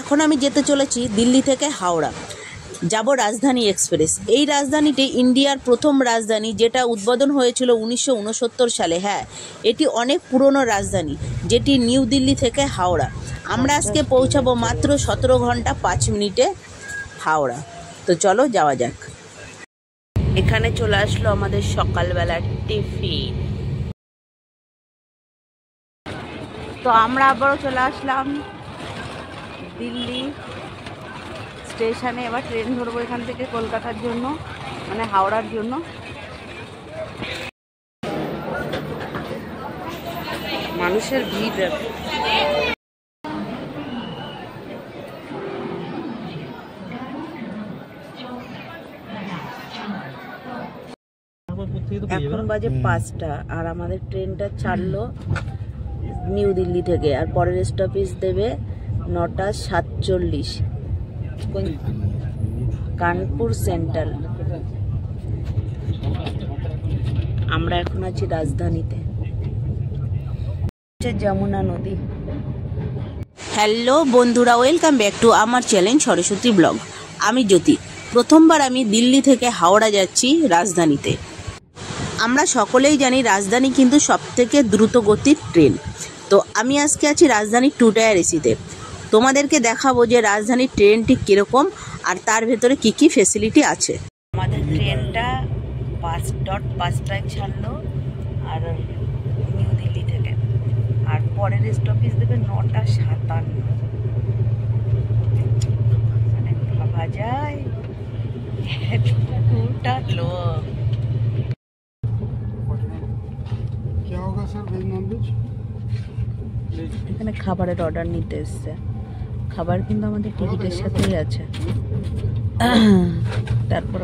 এখন আমি যেতে চলেছি দিল্লি থেকে হাওড়া, যাব রাজধানী এক্সপ্রেস। এই রাজধানীটি ইন্ডিয়ার প্রথম রাজধানী, যেটা উদ্বোধন হয়েছিল 1969 সালে। হ্যাঁ, এটি অনেক পুরনো রাজধানী, যেটি নিউ দিল্লি থেকে হাওড়া। আমরা আজকে পৌঁছাবো মাত্র 17 ঘন্টা 5 মিনিটে হাওড়া। তো চলো যাওয়া যাক। এখানে চলে আসলো আমাদের সকালবেলার টিফিন। তো আমরা আবারও চলে আসলাম দিল্লি স্টেশনে। এবার ট্রেন ধরবো এখান থেকে কলকাতার জন্য, মানে হাওড়ার জন্য। মানুষের ভিড়। এখন বাজে 5টা, আর আমাদের ট্রেনটা ছাড়লো নিউ দিল্লি থেকে, আর পরের স্টপেজ দেবে 9টা 47, কানপুর সেন্ট্রাল। আমরা এখন আছি রাজধানীতে, যমুনা নদী। হ্যালো বন্ধুরা, ওয়েলকাম ব্যাক টু আমার চ্যানেল সরস্বতী ব্লগ। আমি জ্যোতি। প্রথমবার আমি দিল্লি থেকে হাওড়া যাচ্ছি রাজধানীতে। আমরা সকলেই জানি রাজধানী কিন্তু সবথেকে দ্রুত গতির ট্রেন। তো আমি আজকে আছি রাজধানীর 2 টায়ার এসিতে। তোমাদেরকে দেখাবো যে রাজধানীর ট্রেনটি কীরকম আর তার ভেতরে কি কি ফেসিলিটি আছে। আমাদের ট্রেনটা 5:05টায় ছাড়লো আর নিউ দিল্লি থেকে, আর পরের স্টপেজ দেবে 9টা 57। মানে ভাবা যায় এতটা লোক। এখানে খাবারের অর্ডার নিতে এসছে। খাবার কিন্তু আমাদের টিকিটের সাথেই আছে। তারপর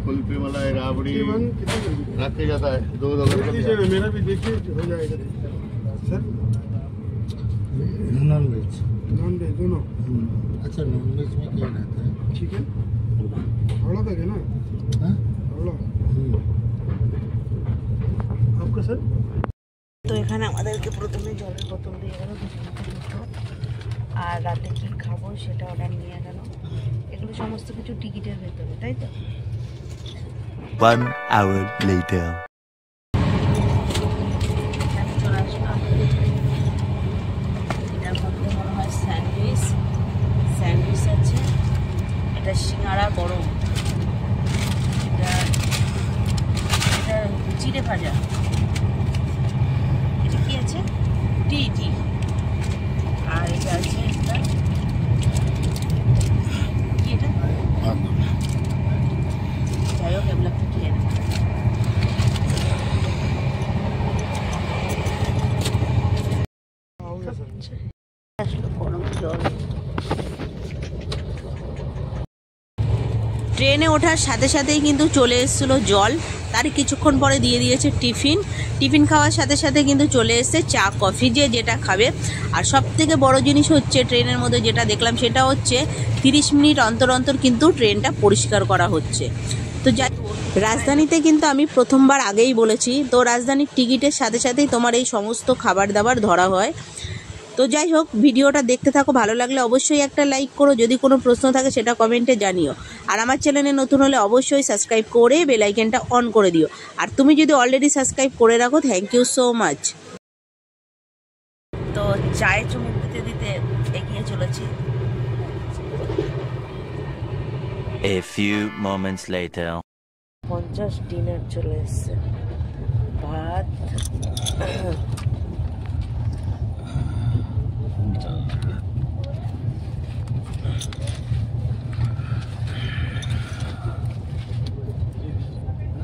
कुल्फी मलाई राबड़ी रखे जाता है। 2 मेरा भी देखिए हो जाएगा सर। नॉन वेज दोनों। अच्छा, नॉन वेज में क्या रहता है? चिकन हावड़ा तक है ना? हाँ हावड़ा। आपका सर? তো এখানে আমাদেরকে প্রথমে জলের বোতল দিয়ে গেল, আর রাতে কি খাবো সেটা অর্ডার নিয়ে গেল। এগুলো সমস্ত কিছু টিকিটের ভেতরে, তাই তো? 1 hour later. চলে আসলাম। এটার মধ্যে মনে হয় স্যান্ডউইচ আছে। এটা সিঙ্গাড়া গরম, এটা চিড়ে ভাজা। এটা কি আছে? টি। আর এটা আছে এটা কি, এটা যাই হোক, এগুলো একটু খেয়ে নেব। আসলো গরম জল। ট্রেনে ওঠার সাথে সাথেই কিন্তু চলে এসেছিলো জল, তার কিছুক্ষণ পরে দিয়ে দিয়েছে টিফিন খাওয়ার সাথে সাথে কিন্তু চলে এসেছে চা কফি, যেটা খাবে। আর সব থেকে বড় জিনিস হচ্ছে ট্রেনের মধ্যে যেটা দেখলাম সেটা হচ্ছে 30 মিনিট অন্তর অন্তর কিন্তু ট্রেনটা পরিষ্কার করা হচ্ছে। তো রাজধানীতে কিন্তু আমি প্রথমবার আগেই বলেছি, তো রাজধানীর টিকিটের সাথে সাথেই তোমার এই সমস্ত খাবার দাবার ধরা হয়। তো যাই হোক, ভিডিওটা দেখতে থাকো। ভালো লাগলে অবশ্যই একটা লাইক করো, যদি কোনো প্রশ্ন থাকে সেটা কমেন্টে জানিও। আর আমার চ্যানেলে নতুন হলে অবশ্যই সাবস্ক্রাইব করে বেল আইকনটা অন করে দিও। আর তুমি যদি অলরেডি সাবস্ক্রাইব করে রাখো, থ্যাংক ইউ সো মাচ। তো চায়ে চুমুক দিতে দিতে এগিয়ে চলেছি। A few moments later. 50 dinner চলে এসছে। ভাত,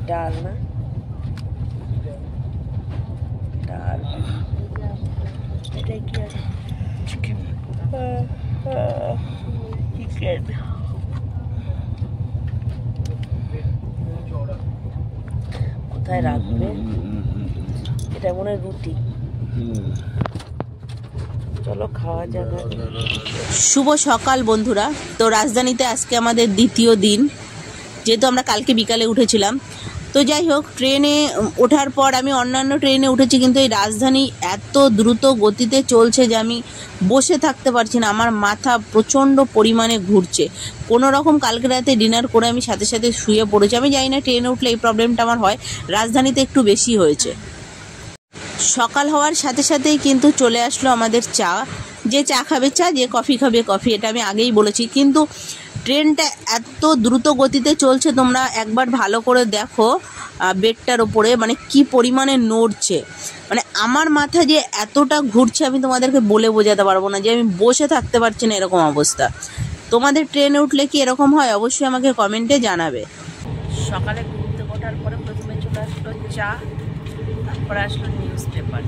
ডাল, না ডাল, এটা কি আছে? চিকেন। কোথায় রাখবে? এটা মনে হয় রুটি। চলো খাওয়া যাবে। শুভ সকাল বন্ধুরা। তো রাজধানীতে আজকে আমাদের দ্বিতীয় দিন, যেহেতু আমরা কালকে বিকালে উঠেছিলাম। তো যাই হোক, ট্রেনে ওঠার পর আমি অন্যান্য ট্রেনে উঠেছি, কিন্তু এই রাজধানী এত দ্রুত গতিতে চলছে যে আমি বসে থাকতে পারছি না, আমার মাথা প্রচণ্ড পরিমাণে ঘুরছে। কোনো রকম কালকে রাতে ডিনার করে আমি সাথে সাথে শুয়ে পড়েছি। আমি জানি না ট্রেনে উঠলে এই প্রবলেমটা আমার হয়, রাজধানীতে একটু বেশি হয়েছে। সকাল হওয়ার সাথে সাথেই কিন্তু চলে আসলো আমাদের চা। যে চা খাবে চা, যে কফি খাবে কফি, এটা আমি আগেই বলেছি। কিন্তু ট্রেনটা এত দ্রুত গতিতে চলছে, তোমরা একবার ভালো করে দেখো বেডটার ওপরে মানে কি পরিমাণে নড়ছে। মানে আমার মাথা যে এতটা ঘুরছে আমি তোমাদেরকে বলে বোঝাতে পারবো না, যে আমি বসে থাকতে পারছি না, এরকম অবস্থা। তোমাদের ট্রেনে উঠলে কি এরকম হয়? অবশ্যই আমাকে কমেন্টে জানাবে। সকালে ঘুম থেকে ওঠার পরে প্রথমে চলে আসলো চা, তারপরে আসলো নিউজ পেপার।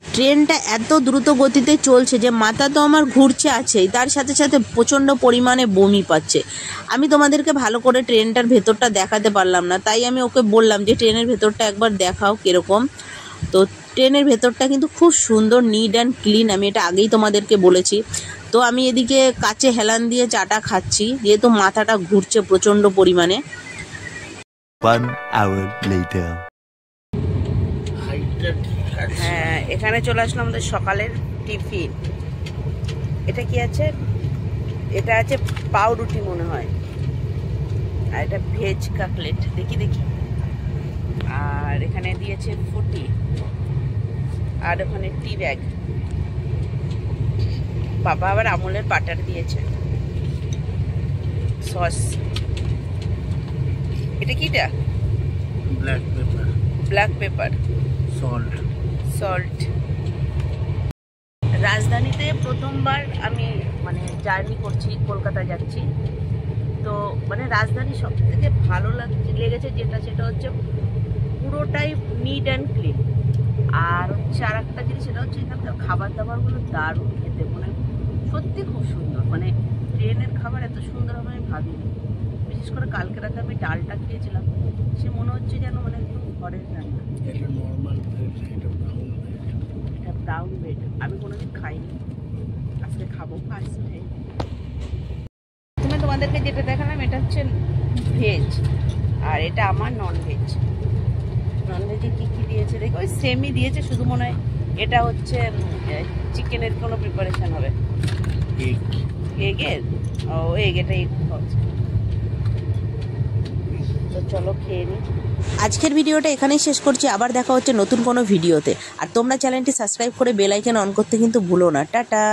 ট্রেনটা এত দ্রুত গতিতে চলছে যে মাথা তো আমার ঘুরছে আছেই, তার সাথে সাথে প্রচণ্ড পরিমাণে বমি পাচ্ছে। আমি তোমাদেরকে ভালো করে ট্রেনটার ভেতরটা দেখাতে পারলাম না, তাই আমি ওকে বললাম যে ট্রেনের ভেতরটা একবার দেখাও কীরকম। তো ট্রেনের ভেতরটা কিন্তু খুব সুন্দর, নিট অ্যান্ড ক্লিন, আমি এটা আগেই তোমাদেরকে বলেছি। তো আমি এদিকে কাচে হেলান দিয়ে চাটা খাচ্ছি, যেহেতু মাথাটা ঘুরছে প্রচণ্ড পরিমাণে। 1 hour later. হ্যাঁ, এখানে চলে আসলো আমাদের সকালের টিফিন। এটা কি আছে? এটা আছে পাউরুটি মনে হয়, আর এটা ভেজ কাটলেট, দেখি। আর এখানে দিয়েছে ফুটি, আর ওখানে টি ব্যাগ। বাবা আবার আমুলের বাটার দিয়েছে, সস। এটা কিটা? Black pepper, salt. রাজধানীতে প্রথমবার আমি মানে জার্নি করছি, কলকাতা যাচ্ছি। তো মানে রাজধানী সব থেকে ভালো লেগেছে যেটা, সেটা হচ্ছে পুরোটাই নিট অ্যান্ড ক্লিন। আর হচ্ছে আর একটা জিনিস, সেটা হচ্ছে এখানকার খাবার দাবারগুলো দারুণ খেতে, মানে সত্যি খুব সুন্দর। মানে ট্রেনের খাবার এত সুন্দর হবে আমি ভাবিনি। বিশেষ করে কালকে রাতে আমি ডালটা খেয়েছিলাম, সে মনে হচ্ছে যেন মানে একদম ঘরের রান্না। এটা ব্রাউন ব্রেড, আমি কোনোদিন খাইনি, আজকে খাবো ফার্স্ট টাইম। তোমাদেরকে যেটা দেখালাম এটা হচ্ছে ভেজ, আর এটা আমার নন ভেজ। নন ভেজে কী কী দিয়েছে দেখো, ওই সেমই দিয়েছে, শুধু মনে হয় এটা হচ্ছে চিকেনের কোনো প্রিপারেশন হবে। এগের এটা এগ হচ্ছে। তো চলো খেয়ে নিই। আজকের ভিডিওটা এখানেই শেষ করছি, আবার দেখা হচ্ছে নতুন কোনো ভিডিওতে। আর তোমরা চ্যানেলটি সাবস্ক্রাইব করে বেল আইকন অন করতে কিন্তু ভুলো না। টাটা।